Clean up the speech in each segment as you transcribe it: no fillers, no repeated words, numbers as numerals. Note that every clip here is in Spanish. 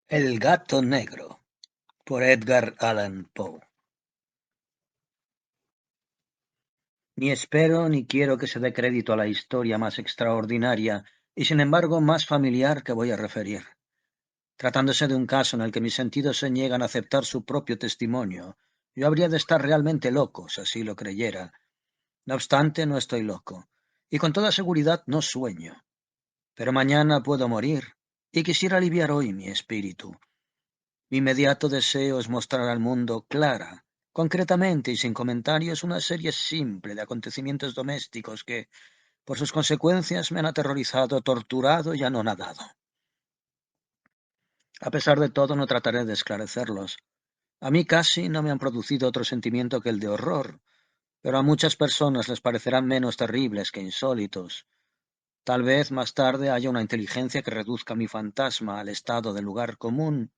El gato negro, por Edgar Allan Poe. Ni espero ni quiero que se dé crédito a la historia más extraordinaria y sin embargo más familiar que voy a referir. Tratándose de un caso en el que mis sentidos se niegan a aceptar su propio testimonio, yo habría de estar realmente loco si así lo creyera. No obstante, no estoy loco, y con toda seguridad no sueño. Pero mañana puedo morir, y quisiera aliviar hoy mi espíritu. Mi inmediato deseo es mostrar al mundo clara, concretamente y sin comentarios, una serie simple de acontecimientos domésticos que, por sus consecuencias, me han aterrorizado, torturado y anonadado. A pesar de todo, no trataré de esclarecerlos. A mí casi no me han producido otro sentimiento que el de horror, pero a muchas personas les parecerán menos terribles que insólitos. Tal vez más tarde haya una inteligencia que reduzca mi fantasma al estado de lugar común,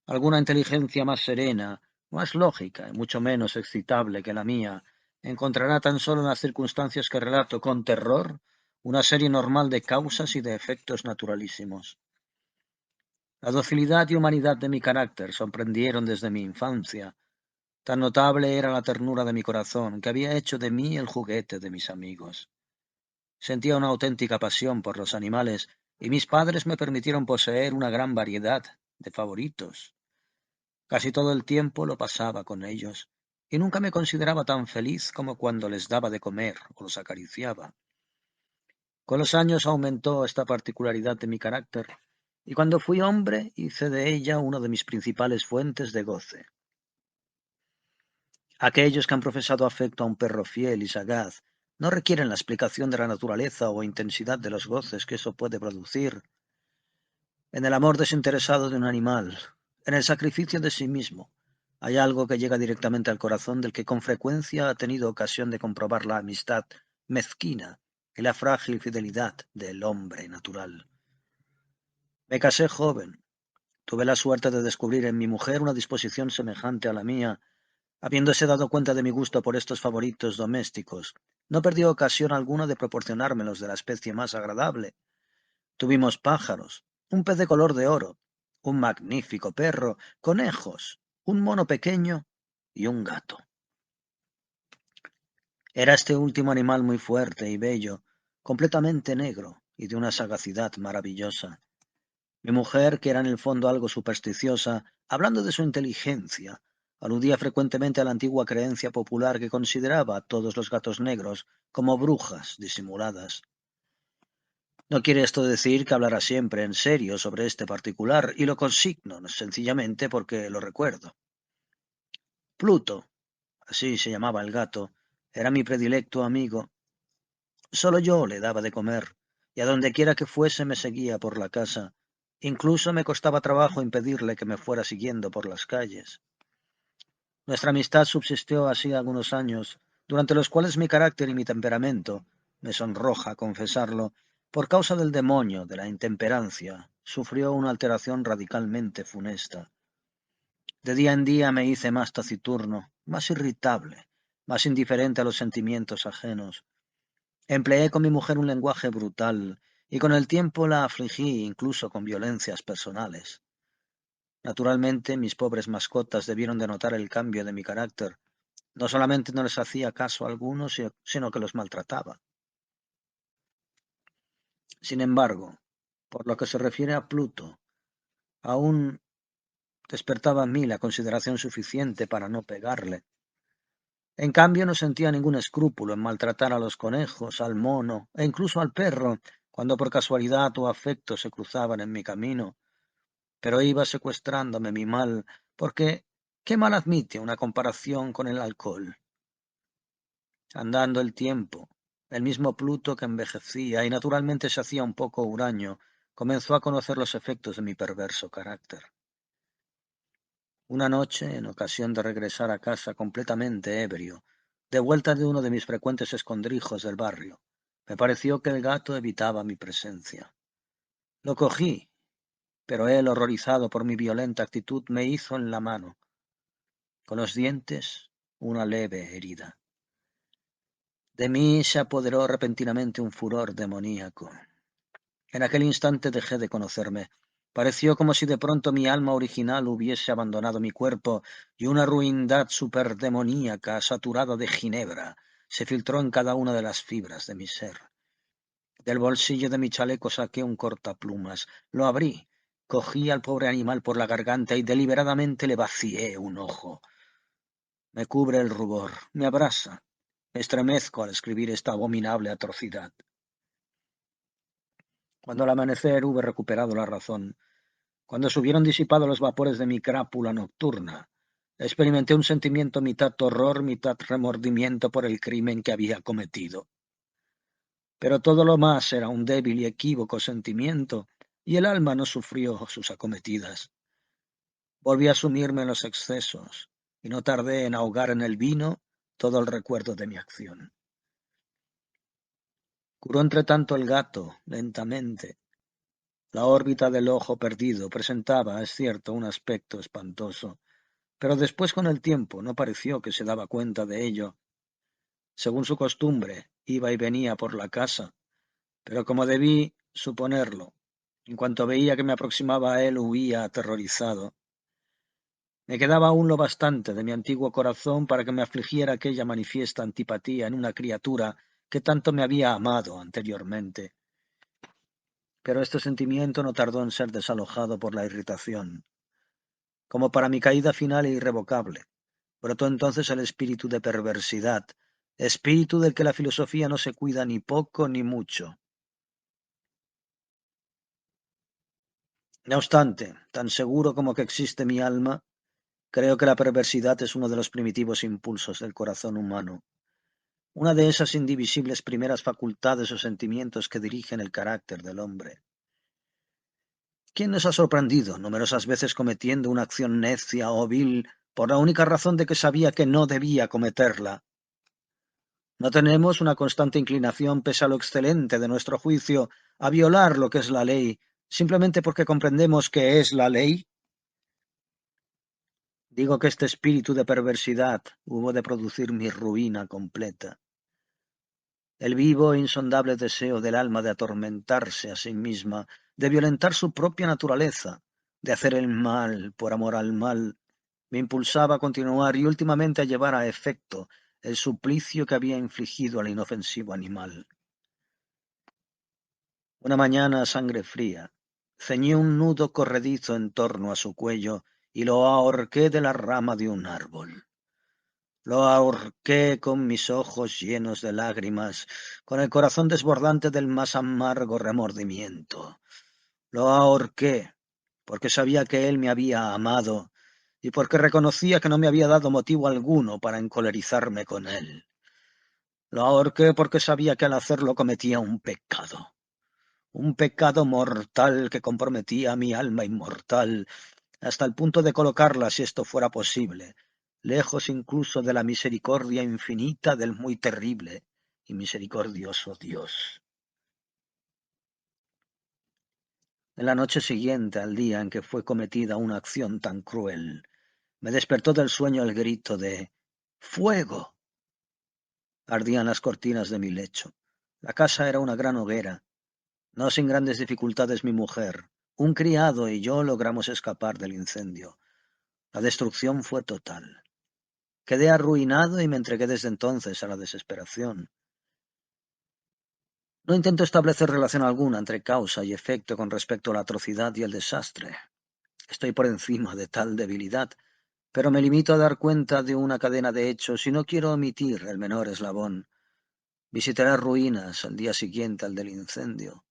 alguna inteligencia más serena, más lógica y mucho menos excitable que la mía, encontrará tan solo en las circunstancias que relato con terror una serie normal de causas y de efectos naturalísimos. La docilidad y humanidad de mi carácter sorprendieron desde mi infancia. Tan notable era la ternura de mi corazón que había hecho de mí el juguete de mis amigos. Sentía una auténtica pasión por los animales y mis padres me permitieron poseer una gran variedad de favoritos. Casi todo el tiempo lo pasaba con ellos, y nunca me consideraba tan feliz como cuando les daba de comer o los acariciaba. Con los años aumentó esta particularidad de mi carácter, y cuando fui hombre hice de ella una de mis principales fuentes de goce. Aquellos que han profesado afecto a un perro fiel y sagaz no requieren la explicación de la naturaleza o intensidad de los goces que eso puede producir. En el amor desinteresado de un animal, en el sacrificio de sí mismo, hay algo que llega directamente al corazón del que con frecuencia ha tenido ocasión de comprobar la amistad mezquina y la frágil fidelidad del hombre natural. Me casé joven. Tuve la suerte de descubrir en mi mujer una disposición semejante a la mía. Habiéndose dado cuenta de mi gusto por estos favoritos domésticos, no perdió ocasión alguna de proporcionármelos de la especie más agradable. Tuvimos pájaros, un pez de color de oro, un magnífico perro, conejos, un mono pequeño y un gato. Era este último animal muy fuerte y bello, completamente negro y de una sagacidad maravillosa. Mi mujer, que era en el fondo algo supersticiosa, hablando de su inteligencia, aludía frecuentemente a la antigua creencia popular que consideraba a todos los gatos negros como brujas disimuladas. No quiere esto decir que hablara siempre en serio sobre este particular, y lo consigno sencillamente porque lo recuerdo. Pluto, así se llamaba el gato, era mi predilecto amigo. Solo yo le daba de comer, y a donde quiera que fuese me seguía por la casa. Incluso me costaba trabajo impedirle que me fuera siguiendo por las calles. Nuestra amistad subsistió así algunos años, durante los cuales mi carácter y mi temperamento, me sonroja confesarlo, por causa del demonio de la intemperancia, sufrió una alteración radicalmente funesta. De día en día me hice más taciturno, más irritable, más indiferente a los sentimientos ajenos. Empleé con mi mujer un lenguaje brutal, y con el tiempo la afligí incluso con violencias personales. Naturalmente, mis pobres mascotas debieron de notar el cambio de mi carácter. No solamente no les hacía caso a algunos, sino que los maltrataba. Sin embargo, por lo que se refiere a Pluto, aún despertaba en mí la consideración suficiente para no pegarle. En cambio, no sentía ningún escrúpulo en maltratar a los conejos, al mono e incluso al perro, cuando por casualidad o afecto se cruzaban en mi camino. Pero iba secuestrándome mi mal, porque ¿qué mal admite una comparación con el alcohol? Andando el tiempo, el mismo Pluto que envejecía y naturalmente se hacía un poco huraño, comenzó a conocer los efectos de mi perverso carácter. Una noche, en ocasión de regresar a casa completamente ebrio, de vuelta de uno de mis frecuentes escondrijos del barrio, me pareció que el gato evitaba mi presencia. Lo cogí, pero él, horrorizado por mi violenta actitud, me hizo en la mano, con los dientes, una leve herida. De mí se apoderó repentinamente un furor demoníaco. En aquel instante dejé de conocerme. Pareció como si de pronto mi alma original hubiese abandonado mi cuerpo y una ruindad superdemoníaca, saturada de ginebra, se filtró en cada una de las fibras de mi ser. Del bolsillo de mi chaleco saqué un cortaplumas, lo abrí, cogí al pobre animal por la garganta y deliberadamente le vacié un ojo. Me cubre el rubor, me abrasa. Me estremezco al escribir esta abominable atrocidad. Cuando al amanecer hube recuperado la razón, cuando se hubieron disipado los vapores de mi crápula nocturna, experimenté un sentimiento mitad horror, mitad remordimiento por el crimen que había cometido. Pero todo lo más era un débil y equívoco sentimiento, y el alma no sufrió sus acometidas. Volví a sumirme en los excesos, y no tardé en ahogar en el vino todo el recuerdo de mi acción. Curó entre tanto el gato, lentamente. La órbita del ojo perdido presentaba, es cierto, un aspecto espantoso, pero después con el tiempo no pareció que se daba cuenta de ello. Según su costumbre, iba y venía por la casa, pero como debí suponerlo, en cuanto veía que me aproximaba a él, huía aterrorizado. Me quedaba aún lo bastante de mi antiguo corazón para que me afligiera aquella manifiesta antipatía en una criatura que tanto me había amado anteriormente. Pero este sentimiento no tardó en ser desalojado por la irritación. Como para mi caída final e irrevocable, brotó entonces el espíritu de perversidad, espíritu del que la filosofía no se cuida ni poco ni mucho. No obstante, tan seguro como que existe mi alma, creo que la perversidad es uno de los primitivos impulsos del corazón humano, una de esas indivisibles primeras facultades o sentimientos que dirigen el carácter del hombre. ¿Quién nos ha sorprendido numerosas veces cometiendo una acción necia o vil por la única razón de que sabía que no debía cometerla? ¿No tenemos una constante inclinación, pese a lo excelente de nuestro juicio, a violar lo que es la ley, simplemente porque comprendemos que es la ley? Digo que este espíritu de perversidad hubo de producir mi ruina completa. El vivo e insondable deseo del alma de atormentarse a sí misma, de violentar su propia naturaleza, de hacer el mal por amor al mal, me impulsaba a continuar y últimamente a llevar a efecto el suplicio que había infligido al inofensivo animal. Una mañana a sangre fría, ceñí un nudo corredizo en torno a su cuello y lo ahorqué de la rama de un árbol. Lo ahorqué con mis ojos llenos de lágrimas, con el corazón desbordante del más amargo remordimiento. Lo ahorqué porque sabía que él me había amado y porque reconocía que no me había dado motivo alguno para encolerizarme con él. Lo ahorqué porque sabía que al hacerlo cometía un pecado mortal que comprometía mi alma inmortal, hasta el punto de colocarla, si esto fuera posible, lejos incluso de la misericordia infinita del muy terrible y misericordioso Dios. En la noche siguiente al día en que fue cometida una acción tan cruel, me despertó del sueño el grito de ¡Fuego! Ardían las cortinas de mi lecho. La casa era una gran hoguera. No sin grandes dificultades mi mujer, un criado y yo logramos escapar del incendio. La destrucción fue total. Quedé arruinado y me entregué desde entonces a la desesperación. No intento establecer relación alguna entre causa y efecto con respecto a la atrocidad y el desastre. Estoy por encima de tal debilidad, pero me limito a dar cuenta de una cadena de hechos y no quiero omitir el menor eslabón. Visité las ruinas al día siguiente al del incendio.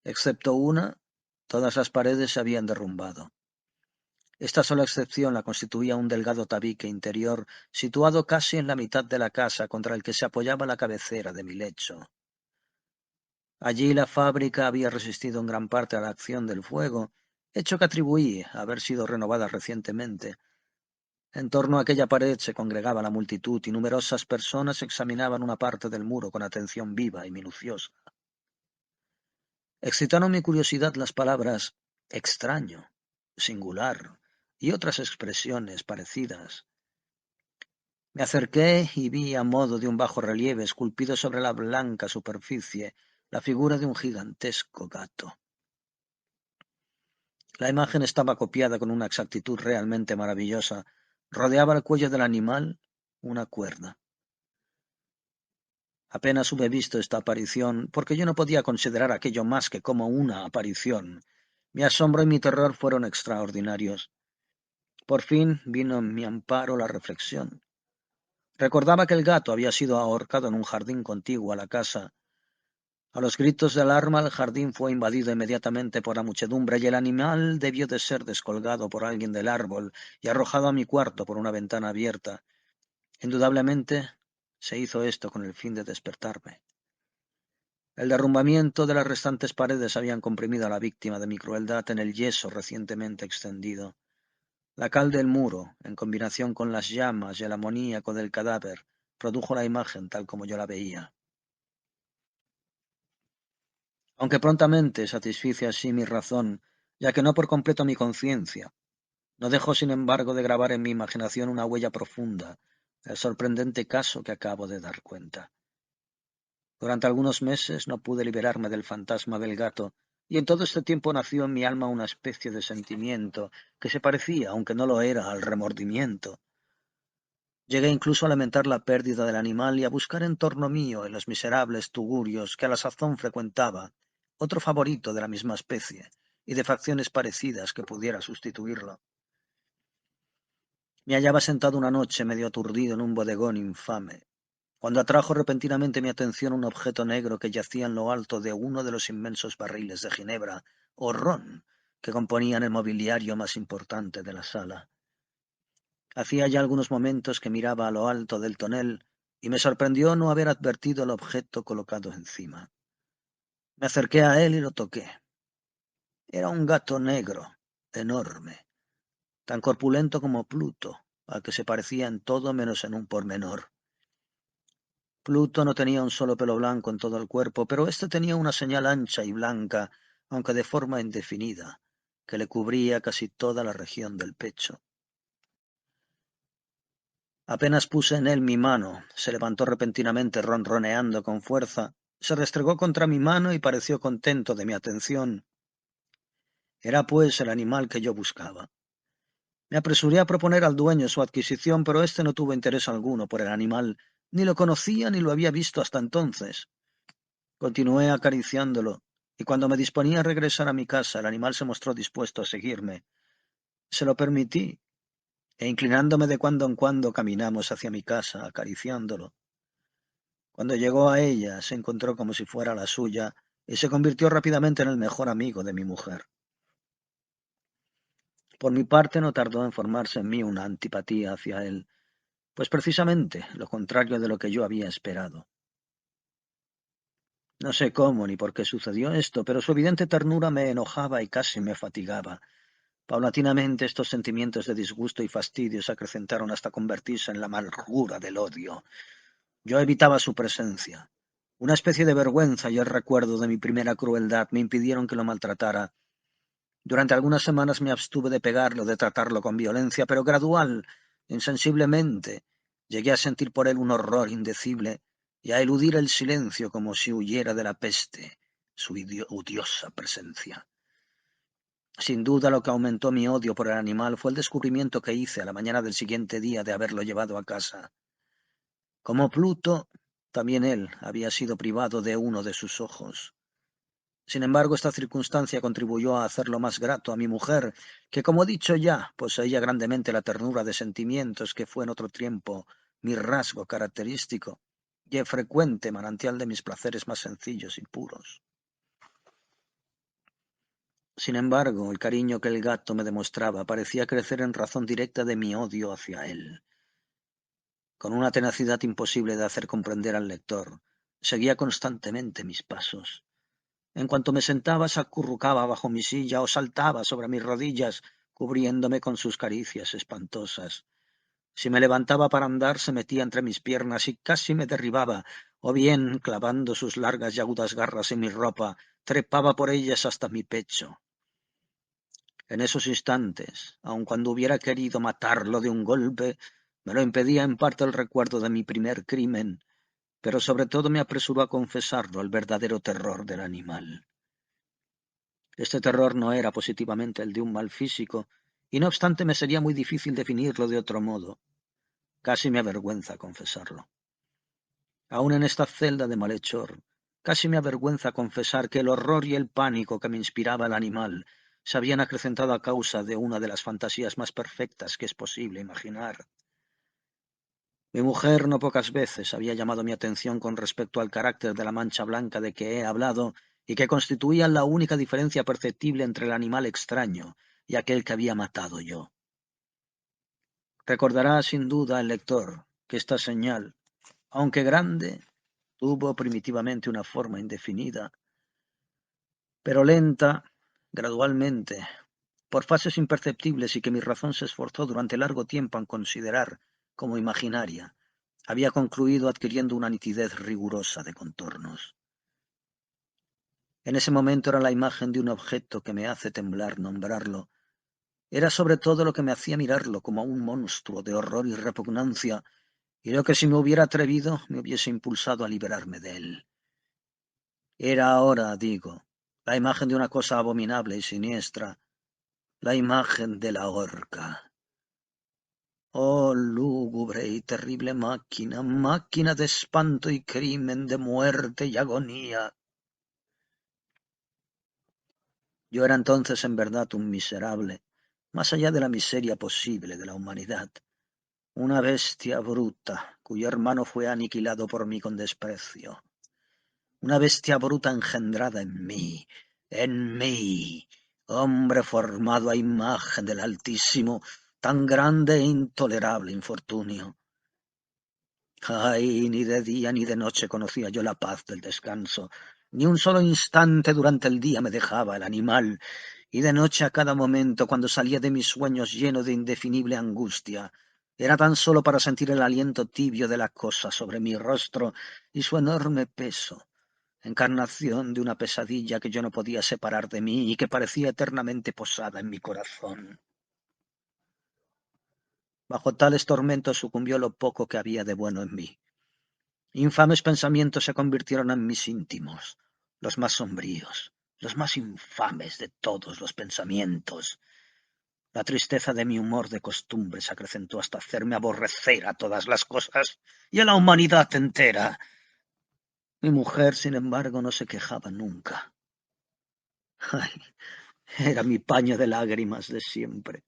Excepto una, todas las paredes se habían derrumbado. Esta sola excepción la constituía un delgado tabique interior situado casi en la mitad de la casa contra el que se apoyaba la cabecera de mi lecho. Allí la fábrica había resistido en gran parte a la acción del fuego, hecho que atribuí a haber sido renovada recientemente. En torno a aquella pared se congregaba la multitud y numerosas personas examinaban una parte del muro con atención viva y minuciosa. Excitaron mi curiosidad las palabras extraño, singular y otras expresiones parecidas. Me acerqué y vi a modo de un bajo relieve esculpido sobre la blanca superficie la figura de un gigantesco gato. La imagen estaba copiada con una exactitud realmente maravillosa. Rodeaba el cuello del animal una cuerda. Apenas hube visto esta aparición, porque yo no podía considerar aquello más que como una aparición. Mi asombro y mi terror fueron extraordinarios. Por fin vino en mi amparo la reflexión. Recordaba que el gato había sido ahorcado en un jardín contiguo a la casa. A los gritos de alarma, el jardín fue invadido inmediatamente por la muchedumbre y el animal debió de ser descolgado por alguien del árbol y arrojado a mi cuarto por una ventana abierta. Indudablemente se hizo esto con el fin de despertarme. El derrumbamiento de las restantes paredes habían comprimido a la víctima de mi crueldad en el yeso recientemente extendido. La cal del muro, en combinación con las llamas y el amoníaco del cadáver, produjo la imagen tal como yo la veía. Aunque prontamente satisfice así mi razón, ya que no por completo mi conciencia, no dejó sin embargo de grabar en mi imaginación una huella profunda, el sorprendente caso que acabo de dar cuenta. Durante algunos meses no pude liberarme del fantasma del gato, y en todo este tiempo nació en mi alma una especie de sentimiento que se parecía, aunque no lo era, al remordimiento. Llegué incluso a lamentar la pérdida del animal y a buscar en torno mío, en los miserables tugurios que a la sazón frecuentaba, otro favorito de la misma especie y de facciones parecidas que pudiera sustituirlo. Me hallaba sentado una noche medio aturdido en un bodegón infame, cuando atrajo repentinamente mi atención un objeto negro que yacía en lo alto de uno de los inmensos barriles de ginebra o ron que componían el mobiliario más importante de la sala. Hacía ya algunos momentos que miraba a lo alto del tonel y me sorprendió no haber advertido el objeto colocado encima. Me acerqué a él y lo toqué. Era un gato negro, enorme, tan corpulento como Pluto, al que se parecía en todo menos en un pormenor. Pluto no tenía un solo pelo blanco en todo el cuerpo, pero éste tenía una señal ancha y blanca, aunque de forma indefinida, que le cubría casi toda la región del pecho. Apenas puse en él mi mano, se levantó repentinamente ronroneando con fuerza, se restregó contra mi mano y pareció contento de mi atención. Era pues el animal que yo buscaba. Me apresuré a proponer al dueño su adquisición, pero éste no tuvo interés alguno por el animal, ni lo conocía ni lo había visto hasta entonces. Continué acariciándolo, y cuando me disponía a regresar a mi casa, el animal se mostró dispuesto a seguirme. Se lo permití, e inclinándome de cuando en cuando caminamos hacia mi casa, acariciándolo. Cuando llegó a ella, se encontró como si fuera la suya, y se convirtió rápidamente en el mejor amigo de mi mujer. Por mi parte, no tardó en formarse en mí una antipatía hacia él, pues precisamente lo contrario de lo que yo había esperado. No sé cómo ni por qué sucedió esto, pero su evidente ternura me enojaba y casi me fatigaba. Paulatinamente estos sentimientos de disgusto y fastidio se acrecentaron hasta convertirse en la amargura del odio. Yo evitaba su presencia. Una especie de vergüenza y el recuerdo de mi primera crueldad me impidieron que lo maltratara. Durante algunas semanas me abstuve de pegarlo, de tratarlo con violencia, pero gradual, insensiblemente, llegué a sentir por él un horror indecible y a eludir el silencio como si huyera de la peste, su odiosa presencia. Sin duda lo que aumentó mi odio por el animal fue el descubrimiento que hice a la mañana del siguiente día de haberlo llevado a casa. Como Pluto, también él había sido privado de uno de sus ojos. Sin embargo, esta circunstancia contribuyó a hacerlo más grato a mi mujer, que, como he dicho ya, poseía grandemente la ternura de sentimientos que fue en otro tiempo mi rasgo característico y el frecuente manantial de mis placeres más sencillos y puros. Sin embargo, el cariño que el gato me demostraba parecía crecer en razón directa de mi odio hacia él. Con una tenacidad imposible de hacer comprender al lector, seguía constantemente mis pasos. En cuanto me sentaba, se acurrucaba bajo mi silla o saltaba sobre mis rodillas, cubriéndome con sus caricias espantosas. Si me levantaba para andar, se metía entre mis piernas y casi me derribaba, o bien, clavando sus largas y agudas garras en mi ropa, trepaba por ellas hasta mi pecho. En esos instantes, aun cuando hubiera querido matarlo de un golpe, me lo impedía en parte el recuerdo de mi primer crimen, pero sobre todo me apresuró a confesarlo el verdadero terror del animal. Este terror no era positivamente el de un mal físico, y no obstante me sería muy difícil definirlo de otro modo. Casi me avergüenza confesarlo. Aún en esta celda de malhechor, casi me avergüenza confesar que el horror y el pánico que me inspiraba el animal se habían acrecentado a causa de una de las fantasías más perfectas que es posible imaginar. Mi mujer no pocas veces había llamado mi atención con respecto al carácter de la mancha blanca de que he hablado y que constituía la única diferencia perceptible entre el animal extraño y aquel que había matado yo. Recordará sin duda el lector que esta señal, aunque grande, tuvo primitivamente una forma indefinida, pero lenta, gradualmente, por fases imperceptibles y que mi razón se esforzó durante largo tiempo en considerar como imaginaria, había concluido adquiriendo una nitidez rigurosa de contornos. En ese momento era la imagen de un objeto que me hace temblar nombrarlo. Era sobre todo lo que me hacía mirarlo como a un monstruo de horror y repugnancia, y lo que si me hubiera atrevido me hubiese impulsado a liberarme de él. Era ahora, digo, la imagen de una cosa abominable y siniestra, la imagen de la horca. Oh, lúgubre y terrible máquina, máquina de espanto y crimen, de muerte y agonía. Yo era entonces en verdad un miserable, más allá de la miseria posible de la humanidad, una bestia bruta, cuyo hermano fue aniquilado por mí con desprecio. Una bestia bruta engendrada en mí, hombre formado a imagen del Altísimo, tan grande e intolerable infortunio. Ay, ni de día ni de noche conocía yo la paz del descanso, ni un solo instante durante el día me dejaba el animal, y de noche a cada momento, cuando salía de mis sueños lleno de indefinible angustia, era tan solo para sentir el aliento tibio de la cosa sobre mi rostro y su enorme peso, encarnación de una pesadilla que yo no podía separar de mí y que parecía eternamente posada en mi corazón. Bajo tales tormentos sucumbió lo poco que había de bueno en mí. Infames pensamientos se convirtieron en mis íntimos, los más sombríos, los más infames de todos los pensamientos. La tristeza de mi humor de costumbre se acrecentó hasta hacerme aborrecer a todas las cosas y a la humanidad entera. Mi mujer, sin embargo, no se quejaba nunca. Ay, era mi paño de lágrimas de siempre,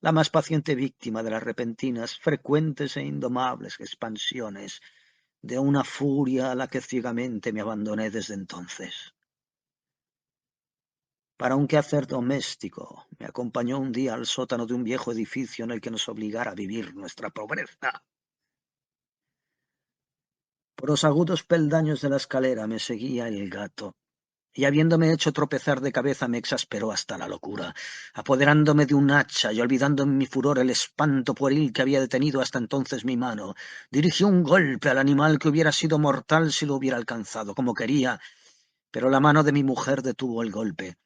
la más paciente víctima de las repentinas, frecuentes e indomables expansiones de una furia a la que ciegamente me abandoné desde entonces. Para un quehacer doméstico, me acompañó un día al sótano de un viejo edificio en el que nos obligara a vivir nuestra pobreza. Por los agudos peldaños de la escalera me seguía el gato, y habiéndome hecho tropezar de cabeza me exasperó hasta la locura, apoderándome de un hacha y olvidando en mi furor el espanto pueril que había detenido hasta entonces mi mano, dirigió un golpe al animal que hubiera sido mortal si lo hubiera alcanzado, como quería, pero la mano de mi mujer detuvo el golpe.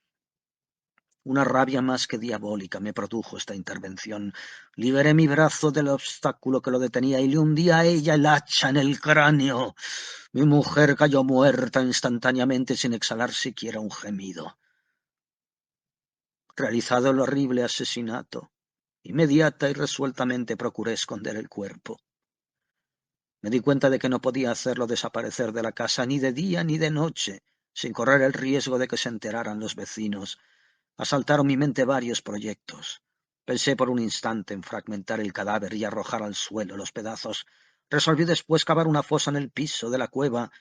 Una rabia más que diabólica me produjo esta intervención. Liberé mi brazo del obstáculo que lo detenía y le hundí a ella el hacha en el cráneo. Mi mujer cayó muerta instantáneamente sin exhalar siquiera un gemido. Realizado el horrible asesinato, inmediata y resueltamente procuré esconder el cuerpo. Me di cuenta de que no podía hacerlo desaparecer de la casa ni de día ni de noche, sin correr el riesgo de que se enteraran los vecinos. Asaltaron mi mente varios proyectos. Pensé por un instante en fragmentar el cadáver y arrojar al suelo los pedazos. Resolví después cavar una fosa en el piso de la cueva.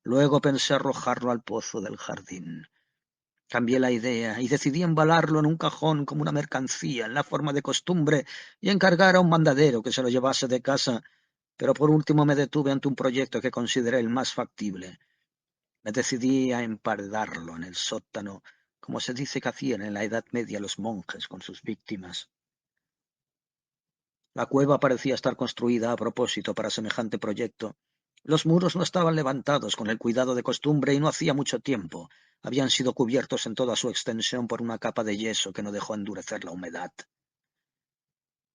Luego pensé arrojarlo al pozo del jardín. Cambié la idea y decidí embalarlo en un cajón como una mercancía en la forma de costumbre y encargar a un mandadero que se lo llevase de casa, pero por último me detuve ante un proyecto que consideré el más factible. Me decidí a emparedarlo en el sótano, como se dice que hacían en la Edad Media los monjes con sus víctimas. La cueva parecía estar construida a propósito para semejante proyecto. Los muros no estaban levantados con el cuidado de costumbre y no hacía mucho tiempo. Habían sido cubiertos en toda su extensión por una capa de yeso que no dejó endurecer la humedad.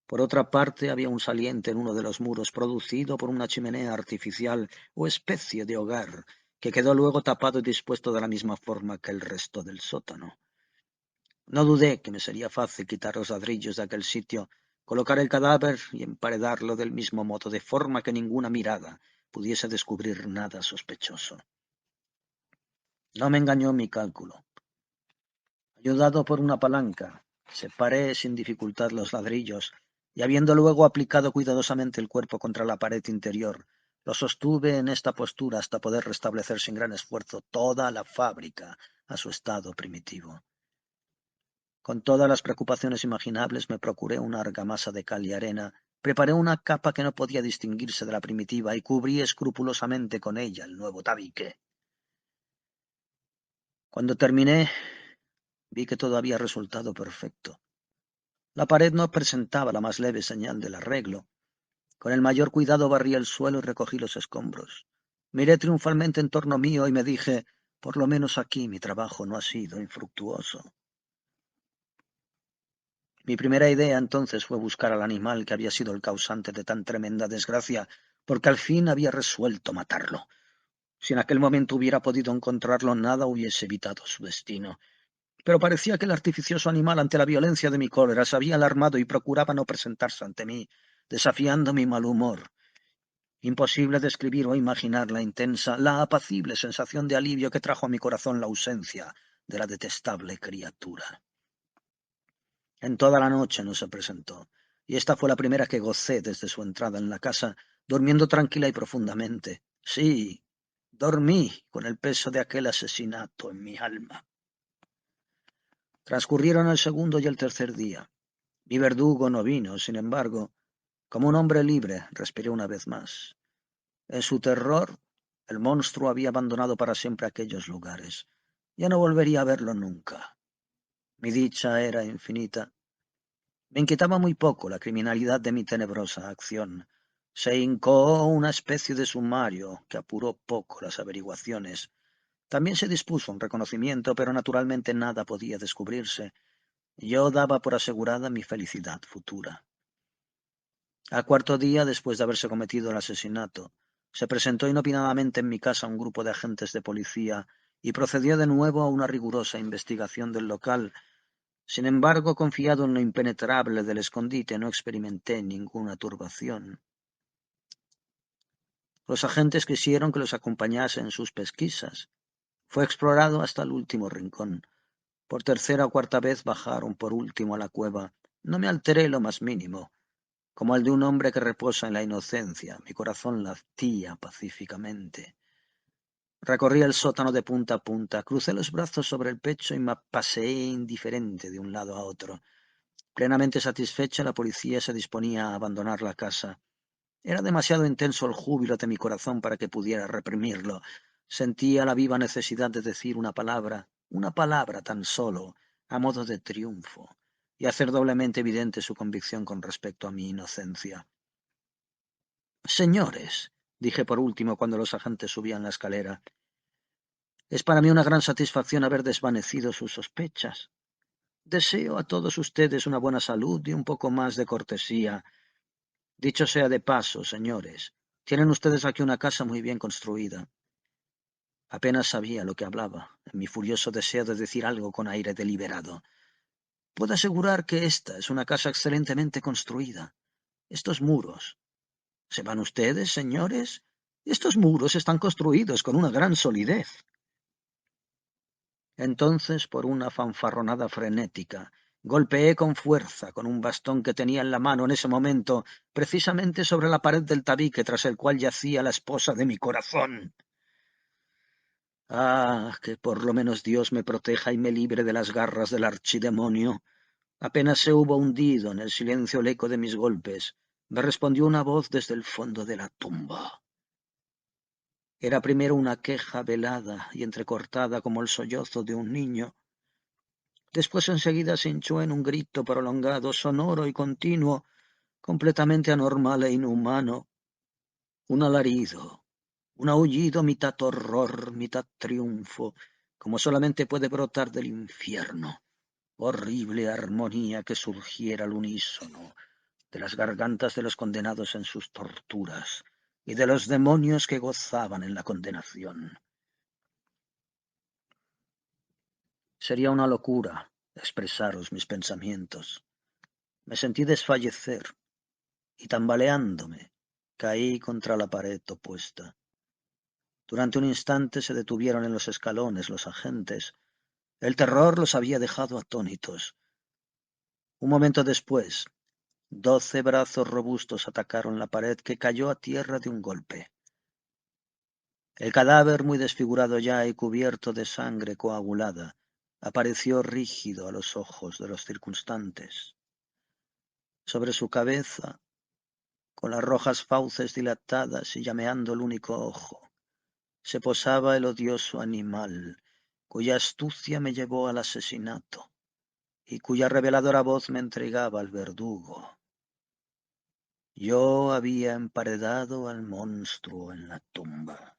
Por otra parte, había un saliente en uno de los muros producido por una chimenea artificial o especie de hogar, que quedó luego tapado y dispuesto de la misma forma que el resto del sótano. No dudé que me sería fácil quitar los ladrillos de aquel sitio, colocar el cadáver y emparedarlo del mismo modo, de forma que ninguna mirada pudiese descubrir nada sospechoso. No me engañó mi cálculo. Ayudado por una palanca, separé sin dificultad los ladrillos y, habiendo luego aplicado cuidadosamente el cuerpo contra la pared interior, lo sostuve en esta postura hasta poder restablecer sin gran esfuerzo toda la fábrica a su estado primitivo. Con todas las preocupaciones imaginables me procuré una argamasa de cal y arena, preparé una capa que no podía distinguirse de la primitiva y cubrí escrupulosamente con ella el nuevo tabique. Cuando terminé, vi que todo había resultado perfecto. La pared no presentaba la más leve señal del arreglo. Con el mayor cuidado barrí el suelo y recogí los escombros. Miré triunfalmente en torno mío y me dije, por lo menos aquí mi trabajo no ha sido infructuoso. Mi primera idea entonces fue buscar al animal que había sido el causante de tan tremenda desgracia, porque al fin había resuelto matarlo. Si en aquel momento hubiera podido encontrarlo, nada hubiese evitado su destino. Pero parecía que el artificioso animal, ante la violencia de mi cólera, se había alarmado y procuraba no presentarse ante mí, desafiando mi mal humor. Imposible describir o imaginar la intensa, la apacible sensación de alivio que trajo a mi corazón la ausencia de la detestable criatura. En toda la noche no se presentó, y esta fue la primera que gocé desde su entrada en la casa, durmiendo tranquila y profundamente. Sí, dormí con el peso de aquel asesinato en mi alma. Transcurrieron el segundo y el tercer día. Mi verdugo no vino, sin embargo. Como un hombre libre, respiré una vez más. En su terror, el monstruo había abandonado para siempre aquellos lugares. Ya no volvería a verlo nunca. Mi dicha era infinita. Me inquietaba muy poco la criminalidad de mi tenebrosa acción. Se hincó una especie de sumario que apuró poco las averiguaciones. También se dispuso un reconocimiento, pero naturalmente nada podía descubrirse. Yo daba por asegurada mi felicidad futura. Al cuarto día, después de haberse cometido el asesinato, se presentó inopinadamente en mi casa un grupo de agentes de policía y procedió de nuevo a una rigurosa investigación del local. Sin embargo, confiado en lo impenetrable del escondite, no experimenté ninguna turbación. Los agentes quisieron que los acompañase en sus pesquisas. Fue explorado hasta el último rincón. Por tercera o cuarta vez bajaron por último a la cueva. No me alteré lo más mínimo. Como el de un hombre que reposa en la inocencia, mi corazón latía pacíficamente. Recorrí el sótano de punta a punta, crucé los brazos sobre el pecho y me paseé indiferente de un lado a otro. Plenamente satisfecha, la policía se disponía a abandonar la casa. Era demasiado intenso el júbilo de mi corazón para que pudiera reprimirlo. Sentía la viva necesidad de decir una palabra tan solo, a modo de triunfo, y hacer doblemente evidente su convicción con respecto a mi inocencia. Señores, dije por último cuando los agentes subían la escalera, es para mí una gran satisfacción haber desvanecido sus sospechas. Deseo a todos ustedes una buena salud y un poco más de cortesía. Dicho sea de paso, señores, tienen ustedes aquí una casa muy bien construida. Apenas sabía lo que hablaba, en mi furioso deseo de decir algo con aire deliberado. Puedo asegurar que esta es una casa excelentemente construida. Estos muros. ¿Se van ustedes, señores? Estos muros están construidos con una gran solidez. Entonces, por una fanfarronada frenética, golpeé con fuerza con un bastón que tenía en la mano en ese momento, precisamente sobre la pared del tabique tras el cual yacía la esposa de mi corazón. Ah, que por lo menos Dios me proteja y me libre de las garras del archidemonio. Apenas se hubo hundido en el silencio el eco de mis golpes, me respondió una voz desde el fondo de la tumba. Era primero una queja velada y entrecortada como el sollozo de un niño. Después enseguida se hinchó en un grito prolongado, sonoro y continuo, completamente anormal e inhumano. Un alarido, un aullido mitad horror, mitad triunfo, como solamente puede brotar del infierno. Horrible armonía que surgiera al unísono de las gargantas de los condenados en sus torturas y de los demonios que gozaban en la condenación. Sería una locura expresaros mis pensamientos. Me sentí desfallecer y tambaleándome caí contra la pared opuesta. Durante un instante se detuvieron en los escalones los agentes. El terror los había dejado atónitos. Un momento después, 12 brazos robustos atacaron la pared, que cayó a tierra de un golpe. El cadáver, muy desfigurado ya y cubierto de sangre coagulada, apareció rígido a los ojos de los circunstantes. Sobre su cabeza, con las rojas fauces dilatadas y llameando el único ojo, se posaba el odioso animal, cuya astucia me llevó al asesinato y cuya reveladora voz me entregaba al verdugo. Yo había emparedado al monstruo en la tumba.